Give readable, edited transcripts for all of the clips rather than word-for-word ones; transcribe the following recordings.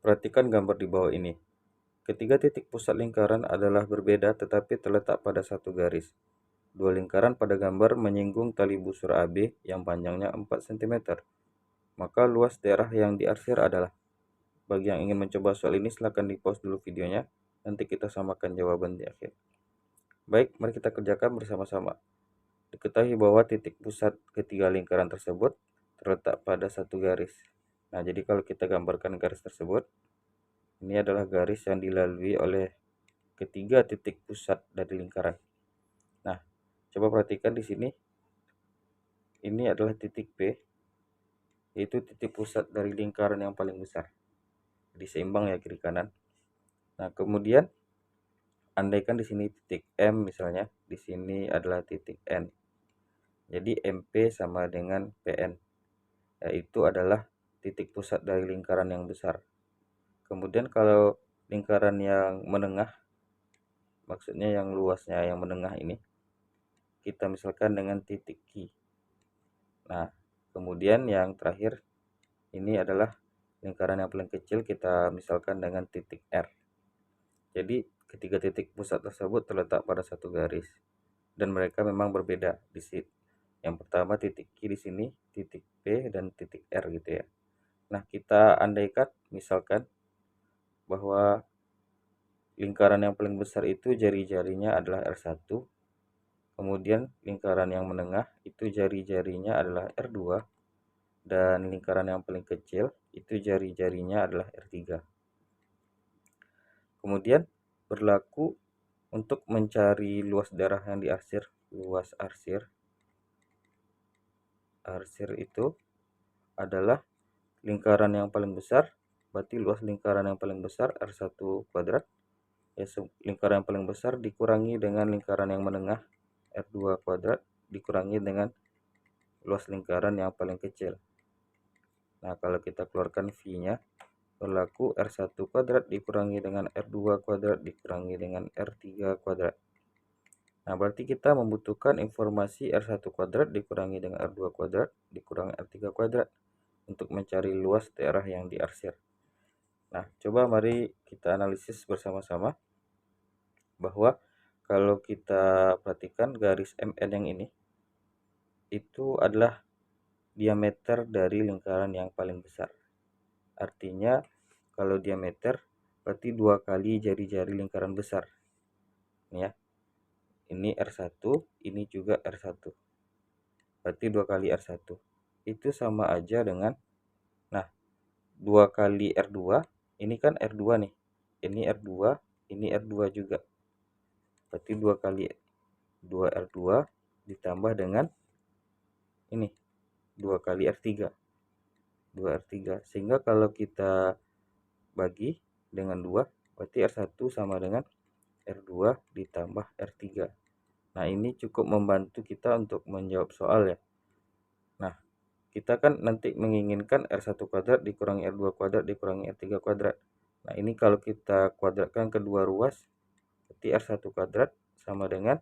Perhatikan gambar di bawah ini. Ketiga titik pusat lingkaran adalah berbeda tetapi terletak pada satu garis. Dua lingkaran pada gambar menyinggung tali busur AB yang panjangnya 4 cm. Maka luas daerah yang diarsir adalah. Bagi yang ingin mencoba soal ini silahkan di pause dulu videonya. Nanti kita samakan jawaban di akhir. Baik, mari kita kerjakan bersama-sama. Diketahui bahwa titik pusat ketiga lingkaran tersebut terletak pada satu garis. Nah, jadi kalau kita gambarkan garis tersebut, ini adalah garis yang dilalui oleh ketiga titik pusat dari lingkaran. Nah, coba perhatikan di sini. Ini adalah titik P, yaitu titik pusat dari lingkaran yang paling besar. Jadi seimbang ya kiri kanan. Nah, kemudian andaikan di sini titik M misalnya, di sini adalah titik N. Jadi MP sama dengan PN, yaitu adalah titik pusat dari lingkaran yang besar. Kemudian kalau lingkaran yang menengah, maksudnya yang luasnya yang menengah ini, kita misalkan dengan titik Q. Nah, kemudian yang terakhir ini adalah lingkaran yang paling kecil, kita misalkan dengan titik R. Jadi ketiga titik pusat tersebut terletak pada satu garis dan mereka memang berbeda di sini. Yang pertama titik Q di sini, titik P dan titik R gitu ya. Nah, kita andaikan misalkan bahwa lingkaran yang paling besar itu jari-jarinya adalah R1, kemudian lingkaran yang menengah itu jari-jarinya adalah R2, dan lingkaran yang paling kecil itu jari-jarinya adalah R3. Kemudian berlaku untuk mencari luas daerah yang diarsir. Luas arsir itu adalah lingkaran yang paling besar, berarti luas lingkaran yang paling besar R1 kuadrat, ya, lingkaran yang paling besar dikurangi dengan lingkaran yang menengah R2 kuadrat dikurangi dengan luas lingkaran yang paling kecil. Nah, kalau kita keluarkan V-nya, berlaku R1 kuadrat dikurangi dengan R2 kuadrat dikurangi dengan R3 kuadrat. Nah, berarti kita membutuhkan informasi R1 kuadrat dikurangi dengan R2 kuadrat dikurangi R3 kuadrat untuk mencari luas daerah yang diarsir. Nah, coba mari kita analisis bersama-sama bahwa kalau kita perhatikan garis MN yang ini, itu adalah diameter dari lingkaran yang paling besar. Artinya kalau diameter berarti 2 kali jari-jari lingkaran besar. Ya. Ini R1, ini juga R1. Berarti 2 kali R1. Itu sama aja dengan, nah, 2 kali R2, ini kan R2 nih. Ini R2, ini R2 juga. Berarti 2 kali 2R2 ditambah dengan ini 2 kali R3. 2R3. Sehingga kalau kita bagi dengan 2, berarti R1 sama dengan R2 ditambah R3. Nah, ini cukup membantu kita untuk menjawab soal ya. Nah, kita kan nanti menginginkan R1 kuadrat dikurangi R2 kuadrat dikurangi R3 kuadrat. Nah, ini kalau kita kuadratkan kedua ruas, berarti R1 kuadrat sama dengan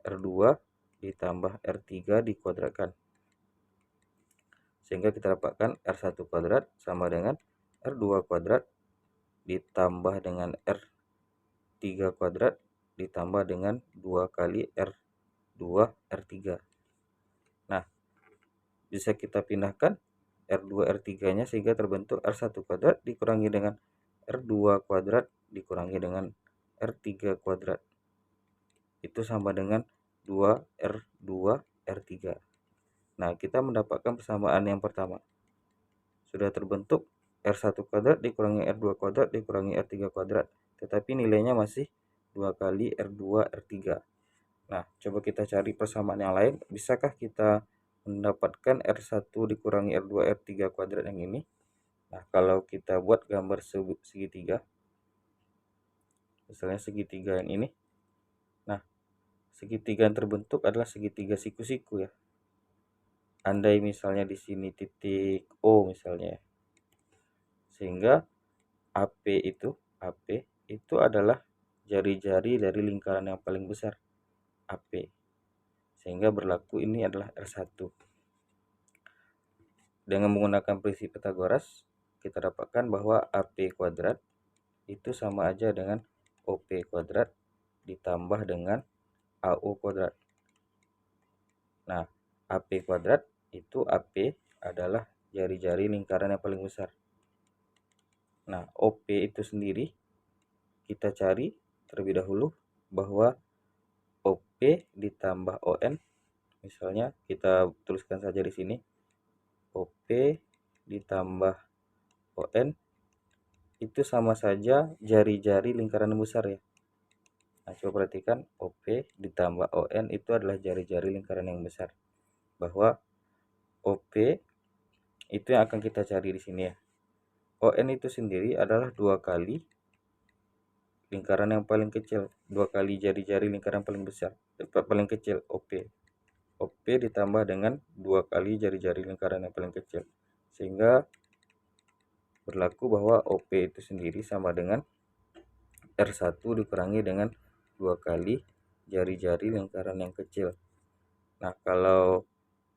R2 ditambah R3 dikuadratkan. Sehingga kita dapatkan R1 kuadrat sama dengan R2 kuadrat ditambah dengan R3 kuadrat ditambah dengan 2 kali R2 R3. Nah, bisa kita pindahkan R2 R3 nya sehingga terbentuk R1 kuadrat dikurangi dengan R2 kuadrat dikurangi dengan R3 kuadrat. Itu sama dengan 2R2 R3. Nah, kita mendapatkan persamaan yang pertama. Sudah terbentuk R1 kuadrat dikurangi R2 kuadrat dikurangi R3 kuadrat. Tetapi nilainya masih 2 kali R2 R3. Nah, coba kita cari persamaan yang lain. Bisakah kita mendapatkan R1 dikurangi R2 R3 kuadrat yang ini? Nah, kalau kita buat gambar segitiga, misalnya segitiga yang ini. Nah, segitiga yang terbentuk adalah segitiga siku-siku ya. Andai misalnya di sini titik O misalnya, sehingga AP itu adalah jari-jari dari lingkaran yang paling besar, AP. Sehingga berlaku ini adalah R1. Dengan menggunakan prinsip Pythagoras, kita dapatkan bahwa AP kuadrat itu sama aja dengan OP kuadrat ditambah dengan AO kuadrat. Nah, AP kuadrat itu AP adalah jari-jari lingkaran yang paling besar. Nah, OP itu sendiri kita cari terlebih dahulu bahwa OP ditambah ON, misalnya kita tuliskan saja di sini OP ditambah ON itu sama saja jari-jari lingkaran yang besar ya. Nah, coba perhatikan OP ditambah ON itu adalah jari-jari lingkaran yang besar. Bahwa OP itu yang akan kita cari di sini ya. ON itu sendiri adalah 2 kali lingkaran yang paling kecil, 2 kali jari-jari lingkaran paling besar, paling kecil OP. OP ditambah dengan 2 kali jari-jari lingkaran yang paling kecil. Sehingga berlaku bahwa OP itu sendiri sama dengan R1 dikurangi dengan 2 kali jari-jari lingkaran yang kecil. Nah, kalau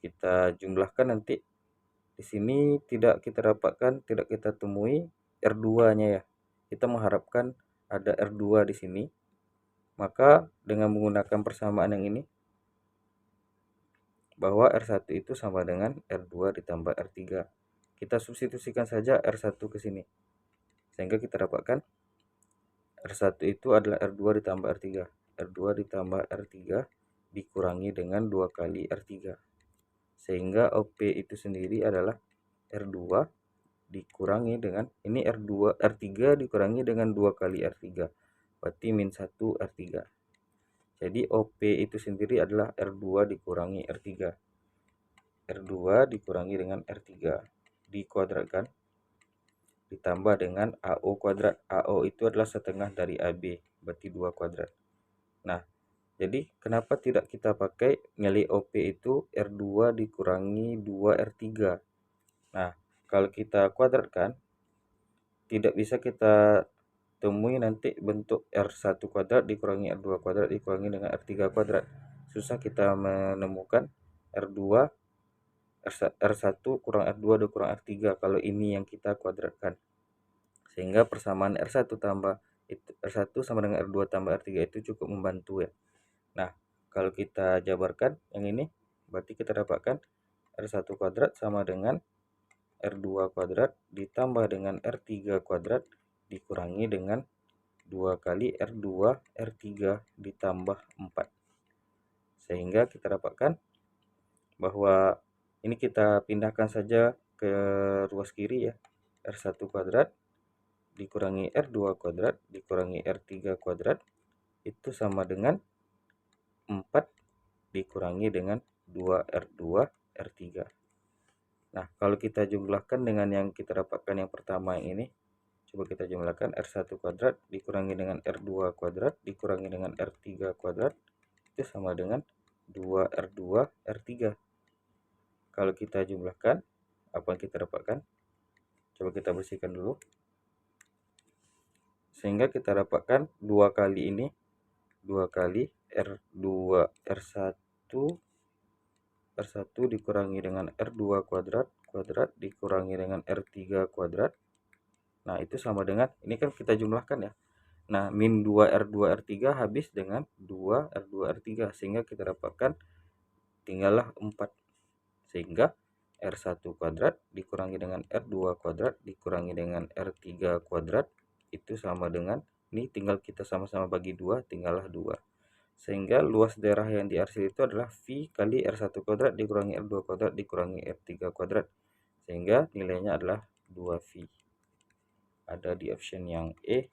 kita jumlahkan nanti di sini tidak kita dapatkan, tidak kita temui R2-nya ya. Kita mengharapkan ada R2 di sini. Maka dengan menggunakan persamaan yang ini bahwa R1 itu sama dengan R2 ditambah R3. Kita substitusikan saja R1 ke sini. Sehingga kita dapatkan R1 itu adalah R2 ditambah R3. R2 ditambah R3 dikurangi dengan 2 kali R3. Sehingga OP itu sendiri adalah R2 dikurangi dengan ini R3 dikurangi dengan 2 kali R3. Berarti min 1 R3. Jadi OP itu sendiri adalah R2 dikurangi R3. R2 dikurangi dengan R3 dikuadratkan ditambah dengan AO kuadrat. AO itu adalah setengah dari AB, berarti 2 kuadrat. Nah, jadi kenapa tidak kita pakai nilai OP itu R2 dikurangi 2 R3. Nah, kalau kita kuadratkan tidak bisa kita temui nanti bentuk R1 kuadrat dikurangi R2 kuadrat dikurangi dengan R3 kuadrat. Susah kita menemukan R2 R1 kurang R2 kurang R3 kalau ini yang kita kuadratkan. Sehingga persamaan R1 tambah R1 sama dengan R2 tambah R3 itu cukup membantu ya. Nah, kalau kita jabarkan yang ini berarti kita dapatkan R1 kuadrat sama dengan R2 kuadrat ditambah dengan R3 kuadrat dikurangi dengan 2 kali R2 R3 ditambah 4. Sehingga kita dapatkan bahwa ini kita pindahkan saja ke ruas kiri ya. R1 kuadrat dikurangi R2 kuadrat dikurangi R3 kuadrat itu sama dengan 4 dikurangi dengan 2R2 R3. Nah, kalau kita jumlahkan dengan yang kita dapatkan yang pertama yang ini, coba kita jumlahkan R1 kuadrat dikurangi dengan R2 kuadrat dikurangi dengan R3 kuadrat itu sama dengan 2R2 R3. Kalau kita jumlahkan, apa yang kita dapatkan? Coba kita bersihkan dulu. Sehingga kita dapatkan 2 kali ini, 2 kali R2 R1 dikurangi dengan R2 kuadrat dikurangi dengan R3 kuadrat. Nah, itu sama dengan, ini kan kita jumlahkan ya. Nah, min 2R2 R3 habis dengan 2R2 R3. Sehingga kita dapatkan tinggallah 4. Sehingga R1 kuadrat dikurangi dengan R2 kuadrat dikurangi dengan R3 kuadrat itu sama dengan, ini tinggal kita sama-sama bagi 2, tinggallah 2. Sehingga luas daerah yang diarsir itu adalah V kali R1 kuadrat dikurangi R2 kuadrat dikurangi R3 kuadrat. Sehingga nilainya adalah 2V. Ada di option yang E